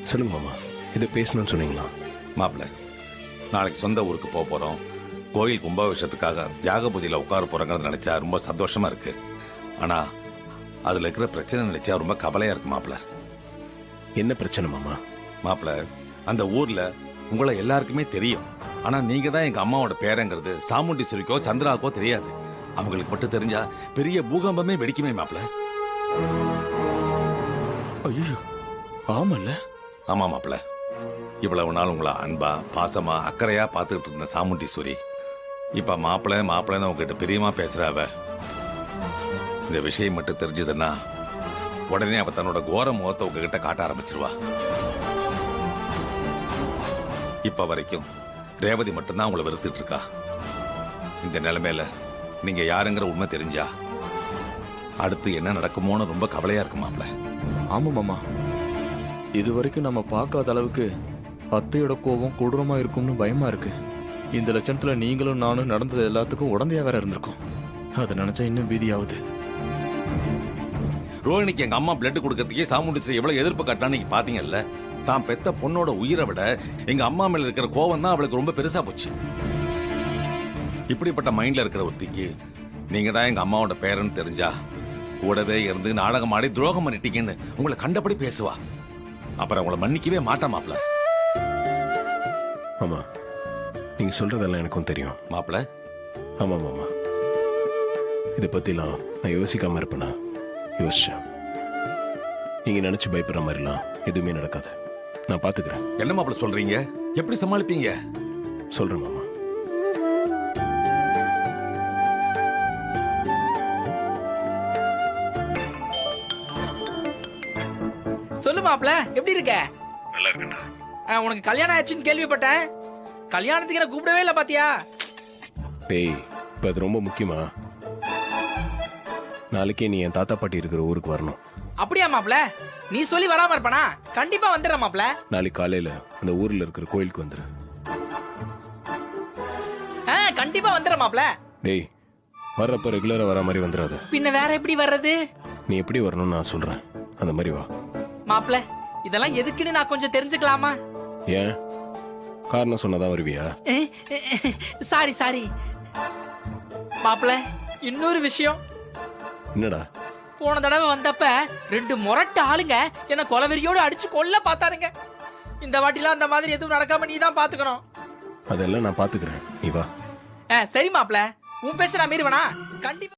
சொல்லுங்க மாமா, இதை பேசணும்னு சொன்னீங்களா? மாப்பிள்ள, நாளைக்கு சொந்த ஊருக்கு போக போறோம். கோயில் கும்பாபிஷேகத்துக்காக யாக பூஜையில உட்கார போறாங்கன்னு நினைச்சா ரொம்ப சந்தோஷமா இருக்கு. ஆனா அதுல இருக்கிற பிரச்சனை நினைச்சா ரொம்ப கவலையா இருக்கு மாப்பிள்ள. என்ன பிரச்சனை மாமா? மாப்பிள்ள, அந்த ஊர்ல உங்களை எல்லாருக்குமே தெரியும். ஆனா நீங்க தான் எங்க அம்மாவோட பேரங்கிறது சாமுண்டீஸ்வரிக்கோ சந்திராவுக்கோ தெரியாது. அவங்களுக்கு மட்டும் தெரிஞ்சா பெரிய பூகம்பமே வெடிக்குமே மாப்பிள்ள. ஐயோ, ஆமல்ல. ஆமா மாப்பிள்ள, இவ்வளவு நாள் உங்களை அன்பா பாசமா அக்கறையா பார்த்துக்கிட்டு இருந்த சாமுண்டீஸ்வரி இப்ப மாப்பிள்ளன்னு உங்ககிட்ட பிரியமா பேசுறாவ. இந்த விஷயம் மட்டும் தெரிஞ்சதுன்னா உடனே அவ தன்னோட கோர முகத்தை உங்ககிட்ட காட்ட ஆரம்பிச்சிருவா. இப்ப வரைக்கும் ரேவதி மட்டும்தான் உங்களை வெறுத்துட்டு இருக்கா. இந்த நிலைமையில நீங்க யாருங்கிற உண்மை தெரிஞ்சா அடுத்து என்ன நடக்குமோன்னு ரொம்ப கவலையா இருக்கு மாப்பிள்ள. ஆமா மாமா, இது வரைக்கும் நம்ம பார்க்காத அளவுக்கு அத்தையோட கோபம் கொடூரமா இருக்கும்னு பயமா இருக்கு. இந்த லட்சணத்துல நீங்களும் நானும் நடந்தது எல்லாத்துக்கும் உடந்தையா வேற இருந்திருக்கோம். அதை நினைச்சா இன்னும் பீதியாகுது. ரோஹிணிக்கு எங்க அம்மா பிளட் கொடுக்கறதுக்கே சாமுண்டீஸ்வரி எவ்வளவு எதிர்ப்பு காட்டான்னு நீங்க பாத்தீங்கல்ல. தான் பெத்த பொண்ணோட உயிரை விட எங்க அம்மா மேல இருக்கிற கோவம் தான் அவளுக்கு ரொம்ப பெருசா போச்சு. இப்படிப்பட்ட மைண்ட்ல இருக்கிற ஒருத்திக்கு நீங்க தான் எங்க அம்மாவோட பேரன்னு தெரிஞ்சா கூடவே இருந்து நாடகம் ஆடி துரோகம் பண்ணிட்டீங்கன்னு உங்களை கண்டபடி பேசுவா. அப்புறம் உங்களை மன்னிக்கவே மாட்டா மாப்பிள்ள. ஆமா, நீங்க சொல்றதெல்லாம் எனக்கும் தெரியும் மாப்பிள்ள. ஆமா மாமா, இதை பத்திலாம் நான் யோசிக்காம இருப்பேனா? யோசிச்சேன். நீங்க நினைச்சு பயப்படுற மாதிரிலாம் எதுவுமே நடக்காது. நான் பாத்துக்கிறேன். என்ன மாப்பிள்ள சொல்றீங்க? எப்படி சமாளிப்பீங்க? சொல்றேன் மாமா. சொல்லு மாப்ள, எப்படி இருக்க? நல்லா இருக்கேன்டா. உனக்கு கல்யாணம் ஆச்சுன்னு கேள்விப்பட்டேன். கல்யாணத்துக்கு என்ன கூப்பிடவே இல்ல பாத்தியா? டேய், இப்ப அது ரொம்ப முக்கியமா? நாளைக்கே நீ என் தாத்தா பாட்டி இருக்கிற ஊருக்கு வரணும். அப்படியா மாப்ள? நீ சொல்லி வராம இருப்பனா? கண்டிப்பா வந்துடுற மாப்ள. நாளைக்கு காலையில அந்த ஊர்ல இருக்கிற கோயிலுக்கு வந்துரு. கண்டிப்பா வந்துடுற மாப்ள. டேய், வர்றப்ப ரெகுலரா வர மாதிரி வந்துடாத. பின்ன வேற எப்படி வர்றது? நீ எப்படி வரணும்னு நான் சொல்றேன், அந்த மாதிரி வா. மாப்ள, இதெல்லாம் எதுக்குன்னு நான் கொஞ்சம் தெரிஞ்சுக்கலாமா? ஏன்? காரணம் சொன்னதான் வருவியா? சாரி மாப்ள, இன்னொரு விஷயம். என்னடா? போன தடவை வந்தப்ப 2 முரட்டு ஆளுங்க என்ன கொலவெறியோடு அடிச்சு கொல்ல பார்த்தாருங்க. இந்த வாட்டிலாம் அந்த மாதிரி எதுவும் நடக்காம நீ தான் பாத்துக்கணும். அதெல்லாம் நான் பாத்துக்கிறேன், நீ வா. சரி மாப்ள, உன் பேச நான் மீறுவனா? கண்டிப்பா.